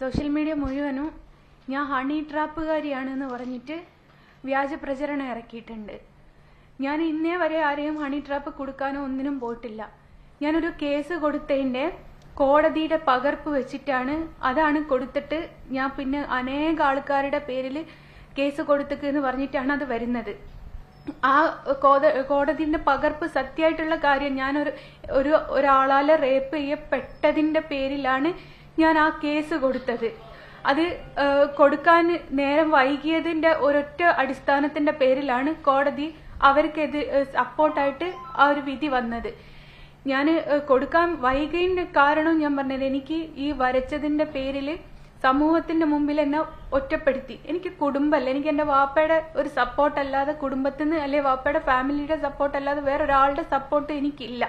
Social media മുഴുവനും ഞാൻ honey ട്രാപ്പുകാരിയാണെന്ന് പറഞ്ഞിട്ട് വ്യാജ പ്രചരണം ഇറക്കിയിട്ടുണ്ട്. ഞാൻ ഇന്നേ വരെ ആരെയും ഹണി ട്രാപ്പ് കൊടുക്കാനോ ഒന്നിനും പോയിട്ടില്ല. ഞാനൊരു കേസ് കൊടുത്തതിന്റെ കോടതിയുടെ പകർപ്പ് വെച്ചിട്ടാണ് അതാണ് കൊടുത്തിട്ട് ഞാൻ പിന്നെ അനേക ആൾക്കാരുടെ പേരിൽ കേസ് കൊടുത്തെന്ന് പറഞ്ഞിട്ടാണ് അത് വരുന്നത്. ആ കോടതിന്റെ പകർപ്പ് സത്യമായിട്ടുള്ള കാര്യം ഞാൻ ഒരാളാലെ റേപ്പ് ചെയ്യപ്പെട്ടതിന്റെ പേരിലാണ് ഞാൻ ആ കേസ് കൊടുത്തത്. അത് കൊടുക്കാൻ നേരം വൈകിയതിന്റെ ഒരൊറ്റ അടിസ്ഥാനത്തിന്റെ പേരിലാണ് കോടതി അവർക്ക് സപ്പോർട്ടായിട്ട് ആ ഒരു വിധി വന്നത്. ഞാൻ കൊടുക്കാൻ വൈകിയതിന്റെ കാരണം ഞാൻ പറഞ്ഞത്, എനിക്ക് ഈ വരച്ചതിന്റെ പേരിൽ സമൂഹത്തിന്റെ മുമ്പിൽ എന്നെ ഒറ്റപ്പെടുത്തി. എനിക്ക് കുടുംബമല്ല, എനിക്ക് എന്റെ വാപ്പയുടെ ഒരു സപ്പോർട്ട് അല്ലാതെ, കുടുംബത്തിൽ നിന്ന് അല്ലെ വാപ്പയുടെ ഫാമിലിയുടെ സപ്പോർട്ട് അല്ലാതെ വേറൊരാളുടെ സപ്പോർട്ട് എനിക്കില്ല.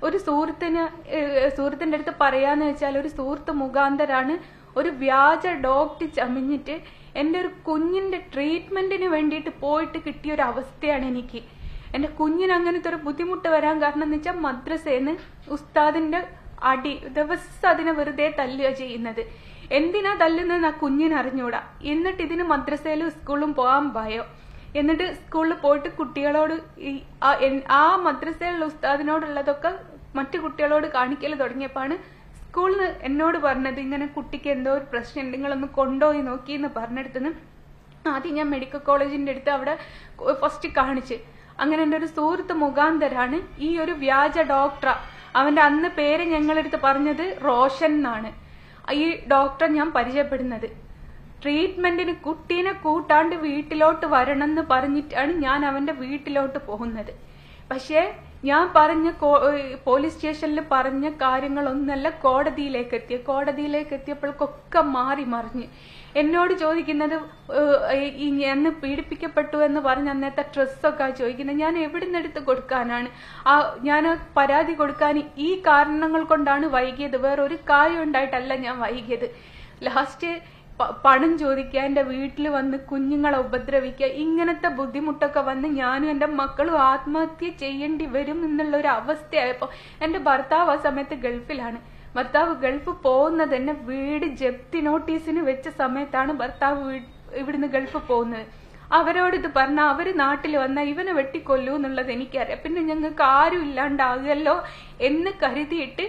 ഒരു സുഹൃത്തിന്റെ അടുത്ത് പറയാന്ന് വെച്ചാൽ, ഒരു സുഹൃത്ത് മുഖാന്തരാണ് ഒരു വ്യാജ ഡോക്ടർ ചമഞ്ഞിട്ട് എന്റെ ഒരു കുഞ്ഞിന്റെ ട്രീറ്റ്മെന്റിന് വേണ്ടിയിട്ട് പോയിട്ട് കിട്ടിയ ഒരു അവസ്ഥയാണ് എനിക്ക്. എന്റെ കുഞ്ഞിന് അങ്ങനത്തെ ഒരു ബുദ്ധിമുട്ട് വരാൻ കാരണം എന്ന് വെച്ചാൽ, മദ്രസേന്ന് ഉസ്താദിന്റെ അടി ദിവസം അതിനെ വെറുതെ തല്ലുക ചെയ്യുന്നത്. എന്തിനാ തല്ലുന്നതെന്ന് ആ കുഞ്ഞിന് അറിഞ്ഞൂടാ. എന്നിട്ട് ഇതിന് മദ്രസയിലും സ്കൂളിലും പോകാൻ ഭയം. എന്നിട്ട് സ്കൂളിൽ പോയിട്ട് കുട്ടികളോട് ആ മദ്രസയിലുള്ള ഉസ്താദിനോടുള്ളതൊക്കെ മറ്റു കുട്ടികളോട് കാണിക്കൽ തുടങ്ങിയപ്പോഴാണ് സ്കൂളിൽ നിന്ന് എന്നോട് പറഞ്ഞത്, ഇങ്ങനെ കുട്ടിക്ക് എന്തോ ഒരു പ്രശ്നം, നിങ്ങളൊന്ന് കൊണ്ടുപോയി നോക്കി എന്ന് പറഞ്ഞെടുത്തുനിന്ന് ആദ്യം ഞാൻ മെഡിക്കൽ കോളേജിന്റെ അടുത്ത് അവിടെ ഫസ്റ്റ് കാണിച്ച്. അങ്ങനെ എൻ്റെ ഒരു സുഹൃത്ത് മുഖാന്തരാണ് ഈ ഒരു വ്യാജ ഡോക്ടർ, അവന്റെ അന്ന് പേര് ഞങ്ങളെടുത്ത് പറഞ്ഞത് റോഷൻ എന്നാണ്, ഈ ഡോക്ടറെ ഞാൻ പരിചയപ്പെടുന്നത്. ട്രീറ്റ്മെന്റിന് കുട്ടീനെ കൂട്ടാണ്ട് വീട്ടിലോട്ട് വരണം എന്ന് പറഞ്ഞിട്ടാണ് ഞാൻ അവന്റെ വീട്ടിലോട്ട് പോകുന്നത്. പക്ഷേ ഞാൻ പറഞ്ഞ പോലീസ് സ്റ്റേഷനിൽ പറഞ്ഞ കാര്യങ്ങളൊന്നല്ല കോടതിയിലേക്ക് എത്തിയപ്പോഴൊക്കെ മാറി മറിഞ്ഞ് എന്നോട് ചോദിക്കുന്നത്, എന്ന് പീഡിപ്പിക്കപ്പെട്ടു എന്ന് പറഞ്ഞ അന്നത്തെ ഡ്രസ്സൊക്കെ ചോദിക്കുന്നത്. ഞാൻ എവിടെ നിന്ന് എടുത്ത് കൊടുക്കാനാണ്? ഞാൻ പരാതി കൊടുക്കാൻ ഈ കാരണങ്ങൾ കൊണ്ടാണ് വൈകിയത്, വേറൊരു കാര്യം ഉണ്ടായിട്ടല്ല ഞാൻ വൈകിയത്. ലാസ്റ്റ് പണം ചോദിക്കുക, എന്റെ വീട്ടിൽ വന്ന് കുഞ്ഞുങ്ങളെ ഉപദ്രവിക്കുക, ഇങ്ങനത്തെ ബുദ്ധിമുട്ടൊക്കെ വന്ന് ഞാനും എന്റെ മക്കളും ആത്മഹത്യ ചെയ്യേണ്ടി വരും എന്നുള്ള ഒരു അവസ്ഥയായപ്പോ, എന്റെ ഭർത്താവ് ആ സമയത്ത് ഗൾഫിലാണ്. ഭർത്താവ് ഗൾഫ് പോകുന്നത് തന്നെ വീട് ജപ്തി നോട്ടീസിന് വെച്ച സമയത്താണ് ഭർത്താവ് ഇവിടുന്ന് ഗൾഫ് പോകുന്നത്. അവരോട് ഇത് പറഞ്ഞ അവര് നാട്ടിൽ വന്നാൽ ഇവനെ വെട്ടിക്കൊല്ലൂ എന്നുള്ളത് എനിക്കറിയാം. പിന്നെ ഞങ്ങൾക്ക് ആരും ഇല്ലാണ്ടാകുമല്ലോ എന്ന് കരുതിയിട്ട്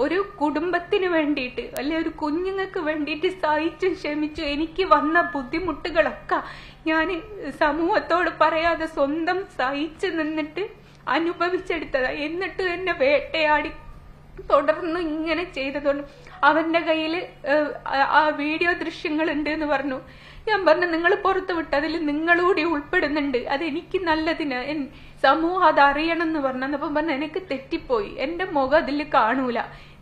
ഒരു കുടുംബത്തിന് വേണ്ടിയിട്ട് അല്ലെ ഒരു കുഞ്ഞുങ്ങൾക്ക് വേണ്ടിയിട്ട് സഹിച്ചും ക്ഷമിച്ചു എനിക്ക് വന്ന ബുദ്ധിമുട്ടുകളൊക്കെ ഞാൻ സമൂഹത്തോട് പറയാതെ സ്വന്തം സഹിച്ചു നിന്നിട്ട് അനുഭവിച്ചെടുത്തതാ. എന്നിട്ട് എന്നെ വേട്ടയാടി തുടർന്ന് ഇങ്ങനെ ചെയ്തതുകൊണ്ട് അവന്റെ കയ്യില് ആ വീഡിയോ ദൃശ്യങ്ങൾ ഉണ്ട് എന്ന് പറഞ്ഞു. ഞാൻ പറഞ്ഞു, നിങ്ങൾ പുറത്തു വിട്ട് അതിൽ നിങ്ങളൂടി ഉൾപ്പെടുന്നുണ്ട്, അത് എനിക്ക് നല്ലതിന്, സമൂഹം അത് അറിയണം എന്ന് പറഞ്ഞപ്പോ പറഞ്ഞു, എനിക്ക് തെറ്റിപ്പോയി, എന്റെ മുഖം അതിൽ കാണൂല,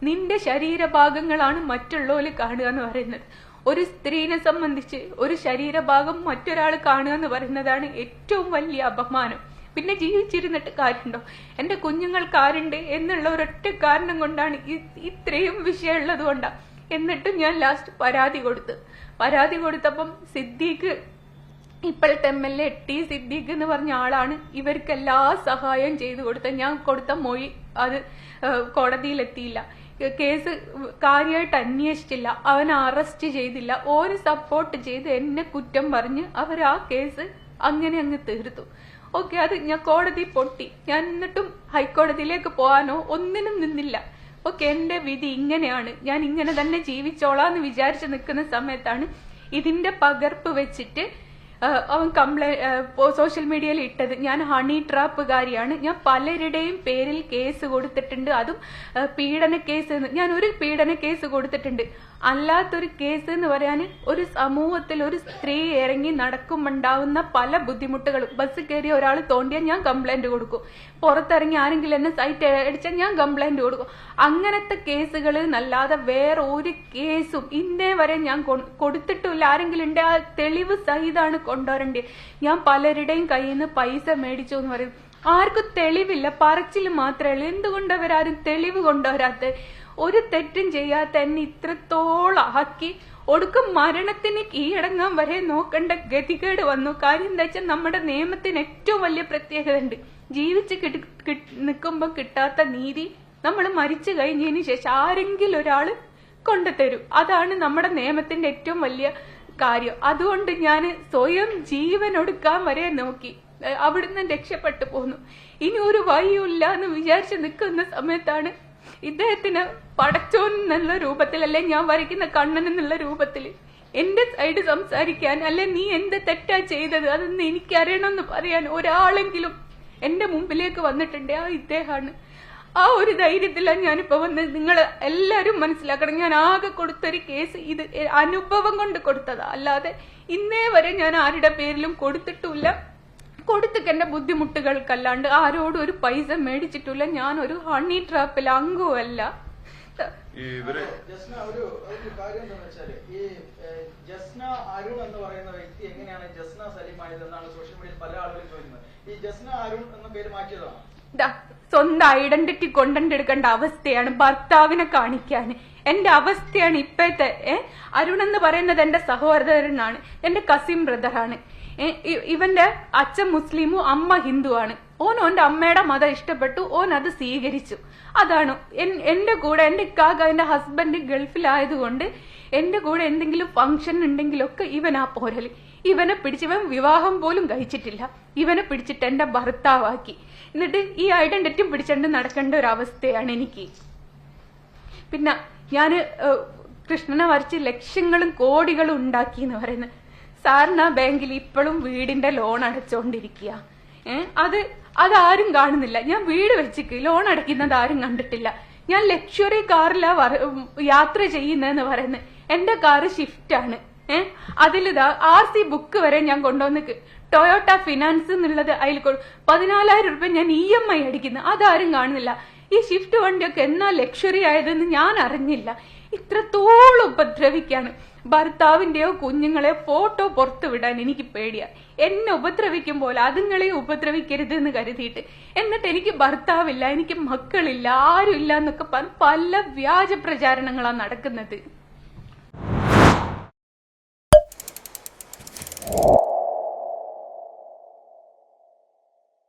നിന്റെ ശരീരഭാഗങ്ങളാണ് മറ്റുള്ളവര് കാണുക എന്ന് പറയുന്നത്. ഒരു സ്ത്രീനെ സംബന്ധിച്ച് ഒരു ശരീരഭാഗം മറ്റൊരാൾ കാണുക എന്ന് പറയുന്നതാണ് ഏറ്റവും വലിയ അപമാനം. പിന്നെ ജീവിച്ചിരുന്നിട്ട് കാര്യമുണ്ടോ? എന്റെ കുഞ്ഞുങ്ങൾക്ക് ആരുണ്ട് എന്നുള്ള ഒരൊറ്റ കാരണം കൊണ്ടാണ് ഇത്രയും വിഷയമുള്ളത് കൊണ്ടാ. എന്നിട്ടും ഞാൻ ലാസ്റ്റ് പരാതി കൊടുത്തപ്പം സിദ്ദീഖ്, ഇപ്പോഴത്തെ MLA ടി സിദ്ദീഖ് എന്ന് പറഞ്ഞ ആളാണ് ഇവർക്ക് എല്ലാ സഹായം ചെയ്തു കൊടുത്തത്. ഞാൻ കൊടുത്ത മൊഴി അത് കോടതിയിലെത്തിയില്ല, കേസ് കാര്യമായിട്ട് അന്വേഷിച്ചില്ല, അവനെ അറസ്റ്റ് ചെയ്തില്ല, ഒരു സപ്പോർട്ട് ചെയ്ത് എന്നെ കുറ്റം പറഞ്ഞ് അവർ ആ കേസ് അങ്ങനെ അങ്ങ് തീർത്തു. ഓക്കെ, അത് ഞാൻ കോടതി പൊട്ടി. ഞാൻ എന്നിട്ടും ഹൈക്കോടതിയിലേക്ക് പോകാനോ ഒന്നിനും നിന്നില്ല. ഓക്കെ, എന്റെ വിധി ഇങ്ങനെയാണ്, ഞാൻ ഇങ്ങനെ തന്നെ ജീവിച്ചോളാന്ന് വിചാരിച്ച് നിൽക്കുന്ന സമയത്താണ് ഇതിന്റെ പകർപ്പ് വെച്ചിട്ട് അവൻ സോഷ്യൽ മീഡിയയിൽ ഇട്ടത്. ഞാൻ ഹണി ട്രാപ്പുകാരിയാണ്, ഞാൻ പലരുടെയും പേരിൽ കേസ് കൊടുത്തിട്ടുണ്ട്, അതും പീഡന കേസ്. ഞാൻ ഒരു പീഡന കേസ് കൊടുത്തിട്ടുണ്ട്. അല്ലാത്തൊരു കേസ് എന്ന് പറയാൻ, ഒരു സമൂഹത്തിൽ ഒരു സ്ത്രീ ഇറങ്ങി നടക്കുമ്പോണ്ടാവുന്ന പല ബുദ്ധിമുട്ടുകളും. ബസ് കയറി ഒരാൾ തോണ്ടിയാൽ ഞാൻ കംപ്ലൈന്റ് കൊടുക്കും, പുറത്തിറങ്ങി ആരെങ്കിലും എന്നെ സൈറ്റ് അടിച്ചാൽ ഞാൻ കംപ്ലൈന്റ് കൊടുക്കും. അങ്ങനത്തെ കേസുകൾ എന്നല്ലാതെ വേറെ ഒരു കേസും ഇന്നേ വരെ ഞാൻ കൊടുത്തിട്ടില്ല. ആരെങ്കിലും ഉണ്ട്, ആ തെളിവ് സഹിതാണ് കൊണ്ടുവരേണ്ടത്. ഞാൻ പലരുടെയും കയ്യിൽ നിന്ന് പൈസ മേടിച്ചു എന്ന് പറയും, ആർക്കും തെളിവില്ല, പറച്ചിൽ മാത്രമേ ഉള്ളൂ. എന്തുകൊണ്ട് അവരാരും തെളിവ് കൊണ്ടുവരാത്ത? ഒരു തെറ്റും ചെയ്യാത്ത എന്നെ ഇത്രത്തോളം ആക്കി ഒടുക്കം മരണത്തിന് കീഴടങ്ങാൻ വരെ നോക്കേണ്ട ഗതികേട് വന്നു. കാര്യം എന്താ വെച്ചാൽ, നമ്മുടെ നിയമത്തിന് ഏറ്റവും വലിയ പ്രത്യേകത ഉണ്ട്. ജീവിച്ച് നിൽക്കുമ്പോൾ കിട്ടാത്ത നീതി നമ്മൾ മരിച്ചു കഴിഞ്ഞതിന് ശേഷം ആരെങ്കിലും ഒരാൾ കൊണ്ടുതരൂ. അതാണ് നമ്മുടെ നിയമത്തിന്റെ ഏറ്റവും വലിയ കാര്യം. അതുകൊണ്ട് ഞാൻ സ്വയം ജീവനൊടുക്കാൻ വരെ നോക്കി, അവിടുന്ന് രക്ഷപ്പെട്ടു പോന്നു. ഇനി ഒരു വഴിയില്ല എന്ന് വിചാരിച്ച് നിൽക്കുന്ന സമയത്താണ് ഇദ്ദേഹത്തിന് പടച്ചോൻ എന്നുള്ള രൂപത്തിൽ, അല്ലെ ഞാൻ വരയ്ക്കുന്ന കണ്ണൻ എന്നുള്ള രൂപത്തിൽ എന്റെ സൈഡ് സംസാരിക്കാൻ, അല്ലെ നീ എന്ത് തെറ്റാ ചെയ്തത് അതൊന്ന് എനിക്കറിയണമെന്ന് പറയാൻ ഒരാളെങ്കിലും എന്റെ മുമ്പിലേക്ക് വന്നിട്ടുണ്ട്. ആ ഇദ്ദേഹമാണ്. ആ ഒരു ധൈര്യത്തിലാണ് ഞാനിപ്പോ വന്ന്. നിങ്ങൾ എല്ലാരും മനസ്സിലാക്കണം, ഞാൻ ആകെ കൊടുത്തൊരു കേസ് ഇത് അനുഭവം കൊണ്ട് കൊടുത്തതാ, അല്ലാതെ ഇന്നേ വരെ ഞാൻ ആരുടെ പേരിലും കൊടുത്തിട്ടില്ല. കൊടുത്തിട്ട് എന്റെ ബുദ്ധിമുട്ടുകൾക്കല്ലാണ്ട് ആരോടും ഒരു പൈസ മേടിച്ചിട്ടില്ല. ഞാൻ ഒരു ഹണി ട്രാപ്പിൽ അംഗമല്ല. ജസ്ന, ഒരു കാര്യം എന്താണെന്ന് വെച്ചാല്, ഈ ജസ്ന അരുൺ എന്ന് പറയുന്ന വ്യക്തി എങ്ങനെയാണ് ജസ്ന സലീം ആയത് എന്നാണ് സോഷ്യൽ മീഡിയയിൽ പല ആളുകളും ചോദിക്കുന്നത്. ഈ ജസ്ന അരുൺ എന്ന പേര് മാറ്റിയതാണ്. സ്വന്തം ഐഡന്റിറ്റി കൊണ്ടെടുക്കേണ്ട അവസ്ഥയാണ് ഭർത്താവിനെ കാണിക്കാൻ. എന്റെ അവസ്ഥയാണ് ഇപ്പോഴത്തെ. അരുൺ എന്ന് പറയുന്നത് എന്റെ സഹോദരനാണ്, എന്റെ കസിൻ ബ്രദറാണ്. ഇവന്റെ അച്ഛൻ മുസ്ലിമും അമ്മ ഹിന്ദുവാണ്. ഓന്റെ അമ്മയുടെ മതം ഇഷ്ടപ്പെട്ടു, ഓൻ അത് സ്വീകരിച്ചു. അതാണ് എന്റെ കൂടെ. എന്റെ ഇക്കാക്ക, എന്റെ ഹസ്ബൻഡ് ഗൾഫിലായതുകൊണ്ട് എന്റെ കൂടെ എന്തെങ്കിലും ഫംഗ്ഷൻ ഉണ്ടെങ്കിലൊക്കെ ഇവനാ പോരല്. ഇവനെ പിടിച്ച്, ഇവൻ വിവാഹം പോലും കഴിച്ചിട്ടില്ല, ഇവനെ പിടിച്ചിട്ട് എന്റെ ഭർത്താവാക്കി. എന്നിട്ട് ഈ ഐഡന്റിറ്റി പിടിച്ചോണ്ട് നടക്കേണ്ട ഒരു അവസ്ഥയാണ് എനിക്ക്. പിന്നെ ഞാന് കൃഷ്ണനെ വരച്ച് ലക്ഷങ്ങളും കോടികളും ഉണ്ടാക്കി എന്ന് പറയുന്നത്. സാറിന് ആ ബാങ്കിൽ ഇപ്പോഴും വീടിന്റെ ലോൺ അടച്ചോണ്ടിരിക്കുക. അതാരും കാണുന്നില്ല. ഞാൻ വീട് വെച്ചിക്ക് ലോൺ അടയ്ക്കുന്നത് ആരും കണ്ടിട്ടില്ല. ഞാൻ ലക്ഷറി കാറിലാ യാത്ര ചെയ്യുന്നതെന്ന് പറയുന്നത്. എന്റെ കാറ് ഷിഫ്റ്റ് ആണ്. അതിലിതാ RC ബുക്ക് വരെ ഞാൻ കൊണ്ടുവന്നിക്ക്. ടൊയോട്ട ഫിനാൻസ് എന്നുള്ളത് അതിൽ 14,000 രൂപ ഞാൻ EMI അടിക്കുന്നു. അതാരും കാണുന്നില്ല. ഈ ഷിഫ്റ്റ് വണ്ടിയൊക്കെ എന്നാ ലക്ഷറി ആയതെന്ന് ഞാൻ അറിഞ്ഞില്ല. ഇത്രത്തോളം ഉപദ്രവിക്കാണ്. ഭർത്താവിന്റെയോ കുഞ്ഞുങ്ങളെയോ ഫോട്ടോ പുറത്തു വിടാൻ എനിക്ക് പേടിയാ. എന്നെ ഉപദ്രവിക്കുമ്പോൾ അതുങ്ങളെ ഉപദ്രവിക്കരുത് എന്ന് കരുതിയിട്ട്. എന്നിട്ട് എനിക്ക് ഭർത്താവില്ല, എനിക്ക് മക്കളില്ല, ആരുമില്ല എന്നൊക്കെ പറഞ്ഞ് പല വ്യാജ പ്രചാരണങ്ങളാണ് നടക്കുന്നത്.